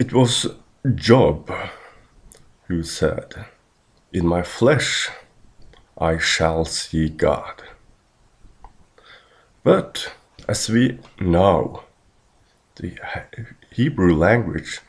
It was Job who said, "In my flesh I shall see God." But as we know, the Hebrew language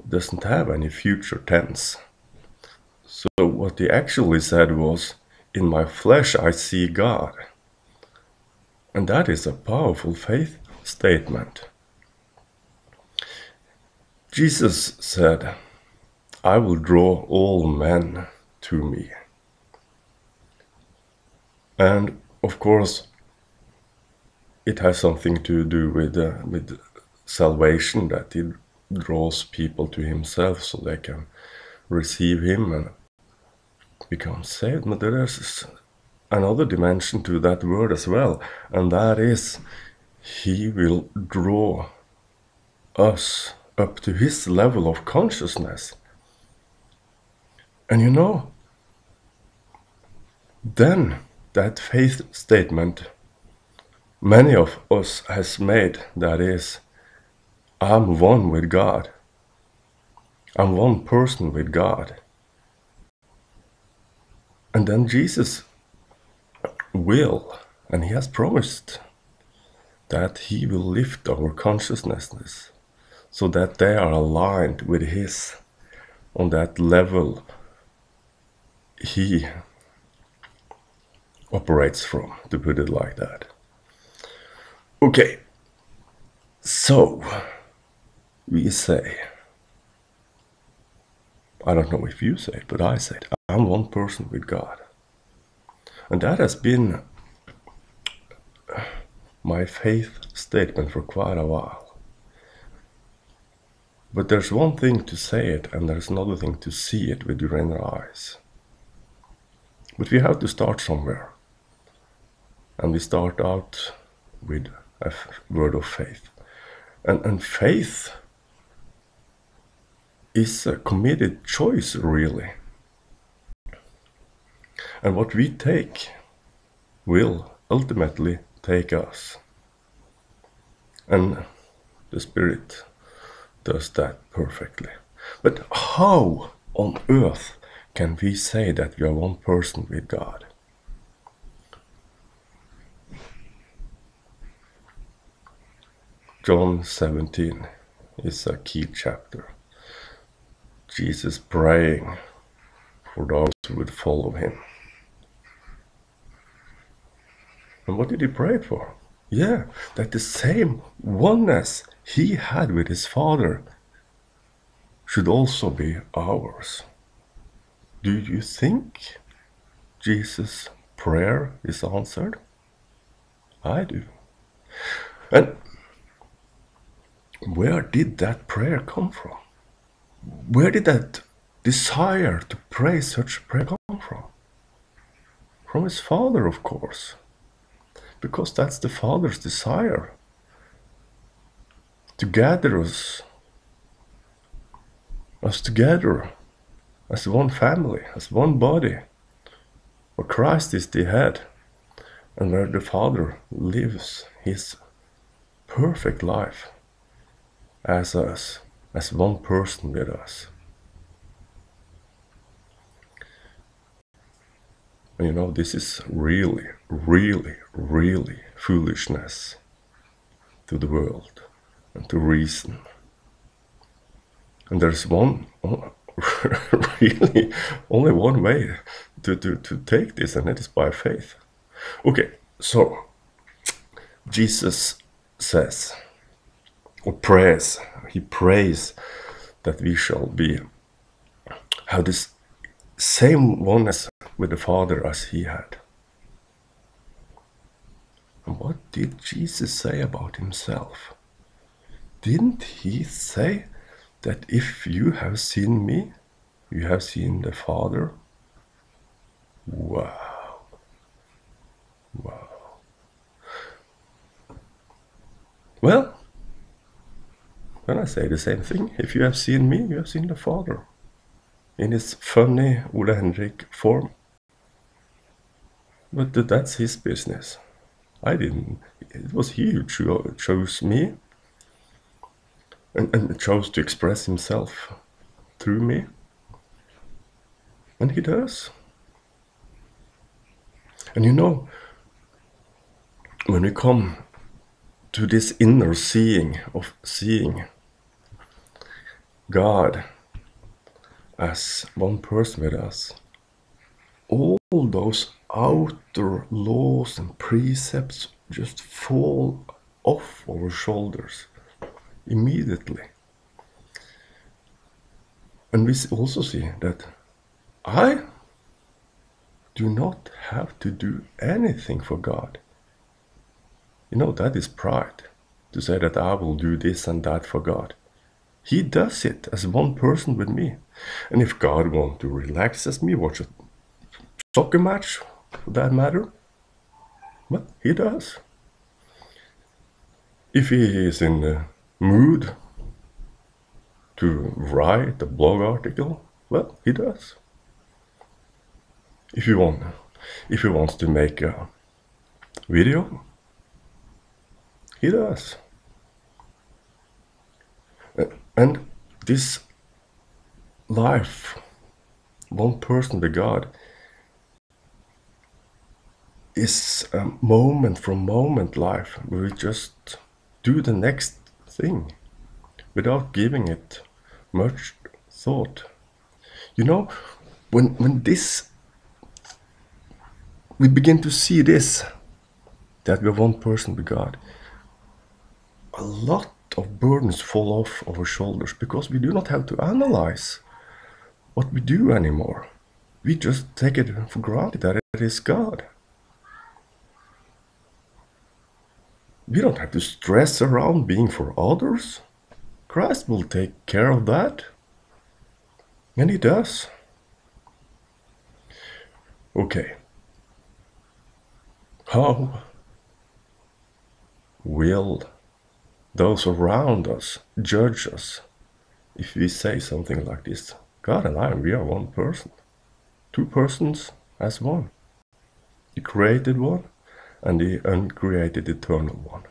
doesn't have any future tense. So what he actually said was, "In my flesh I see God." And that is a powerful faith statement. Jesus said, "I will draw all men to me." And of course, it has something to do with salvation, that he draws people to himself so they can receive him and become saved. But there is another dimension to that word as well, and that is he will draw us up to his level of consciousness. And then that faith statement many of us has made, that is, I'm one with God. I'm one person with God. And then Jesus will, and he has promised that he will lift our consciousnesses so that they are aligned with his, on that level he operates from, to put it like that. Okay, so we say, I don't know if you say it, but I said, I'm one person with God. And that has been my faith statement for quite a while. But there's one thing to say it, and there's another thing to see it with your inner eyes. But we have to start somewhere. And we start out with a word of faith. And faith is a committed choice, really. And what we take will ultimately take us. And the Spirit does that perfectly. But how on earth can we say that we are one person with God? John 17 is a key chapter. Jesus praying for those who would follow him. And what did he pray for? Yeah, that the same oneness he had with his Father should also be ours. Do you think Jesus' prayer is answered? I do. And where did that prayer come from? Where did that desire to pray such a prayer come from? From his Father, of course. Because that's the Father's desire. To gather us together as one family, as one body, where Christ is the head, and where the Father lives his perfect life as us, as one person with us. And this is really, really, really foolishness to the world and to reason. And there's really only one way to take this, and it is by faith. Okay, so Jesus says, or prays, he prays that we shall have this same oneness with the Father as he had. And what did Jesus say about himself? Didn't he say that if you have seen me, you have seen the Father? Wow. Wow. Well, then I say the same thing. If you have seen me, you have seen the Father. In his funny Ole Henrik form. But that's his business. I didn't. It was he who chose me. and chose to express himself through me. And he does. And you know, when we come to this inner seeing of seeing God as one person with us, all those outer laws and precepts just fall off our shoulders immediately. And we also see that I do not have to do anything for God. You know, that is pride, to say that I will do this and that for God. He does it as one person with me. And if God wants to relax as me, watch a soccer match, for that matter, well, he does. If he is in the mood to write a blog article, well, he does. If he wants to make a video, he does. And this life, one person with God, is a moment from moment life where we just do the next thing without giving it much thought. You know, when this, we begin to see this, that we're one person with God, a lot of burdens fall off our shoulders because we do not have to analyze what we do anymore. We just take it for granted that it is God. We don't have to stress around being for others. Christ will take care of that. And he does. Okay. How will those around us judge us if we say something like this? God and I, we are one person. Two persons as one. The created one and the uncreated eternal one.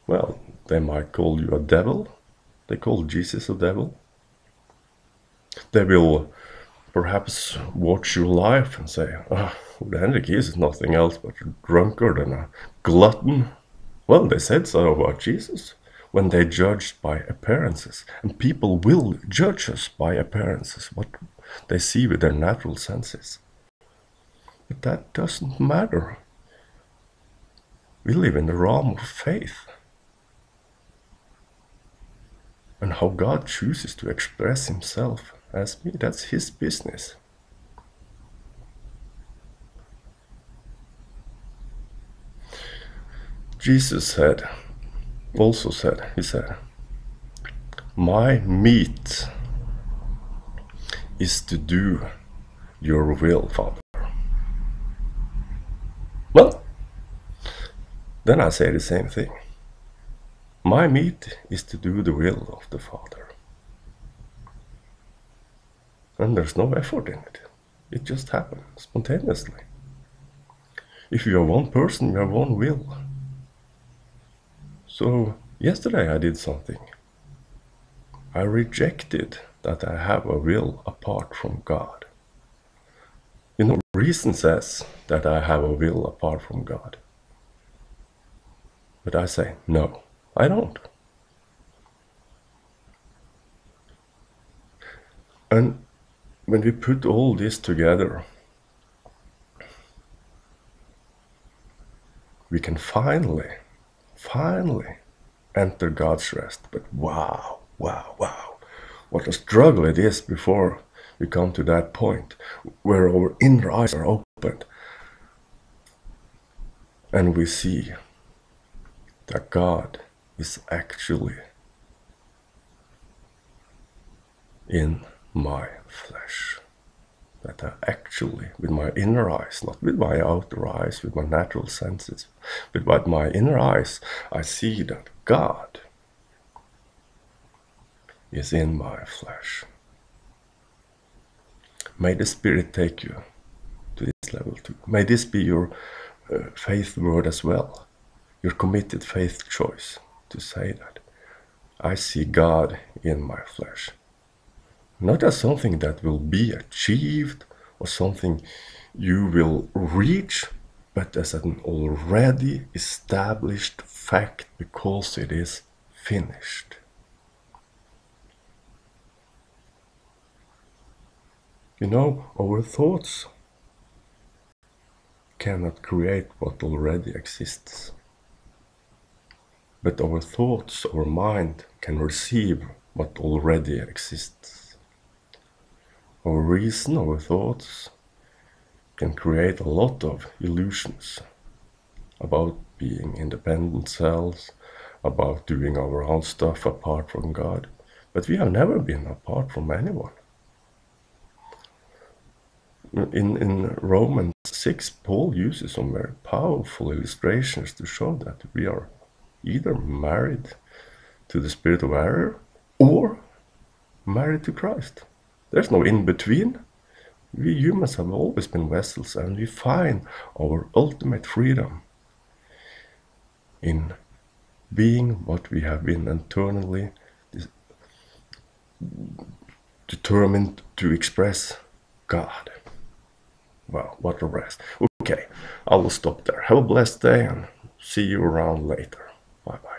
Well, they might call you a devil. They call Jesus a devil. They will perhaps watch your life and say, Ole Henrik is nothing else but a drunkard and a glutton. Well, they said so about Jesus when they judged by appearances. And people will judge us by appearances, what they see with their natural senses. But that doesn't matter. We live in the realm of faith. And how God chooses to express himself as me, that's his business. Jesus he said, my meat is to do your will, Father. Well, then I say the same thing. My meat is to do the will of the Father. And there's no effort in it. It just happens spontaneously. If you are one person, you have one will. So yesterday I did something. I rejected that I have a will apart from God. You know, reason says that I have a will apart from God. But I say, no, I don't. And when we put all this together, we can finally enter God's rest. But wow, what a struggle it is before we come to that point where our inner eyes are opened and we see that God is actually in my flesh. That I actually, with my inner eyes, not with my outer eyes, with my natural senses, but with my inner eyes, I see that God is in my flesh. May the Spirit take you to this level too. May this be your faith word as well, your committed faith choice to say that I see God in my flesh. Not as something that will be achieved or something you will reach, but as an already established fact because it is finished. You know, our thoughts cannot create what already exists. But our thoughts, our mind can receive what already exists. Our reason, our thoughts can create a lot of illusions about being independent selves, about doing our own stuff apart from God. But we have never been apart from anyone. In Romans 6, Paul uses some very powerful illustrations to show that we are either married to the spirit of error or married to Christ. There's no in between. We humans have always been vessels, and we find our ultimate freedom in being what we have been eternally determined to express, God. Wow, what a rest. Okay, I will stop there. Have a blessed day and see you around later. Bye bye.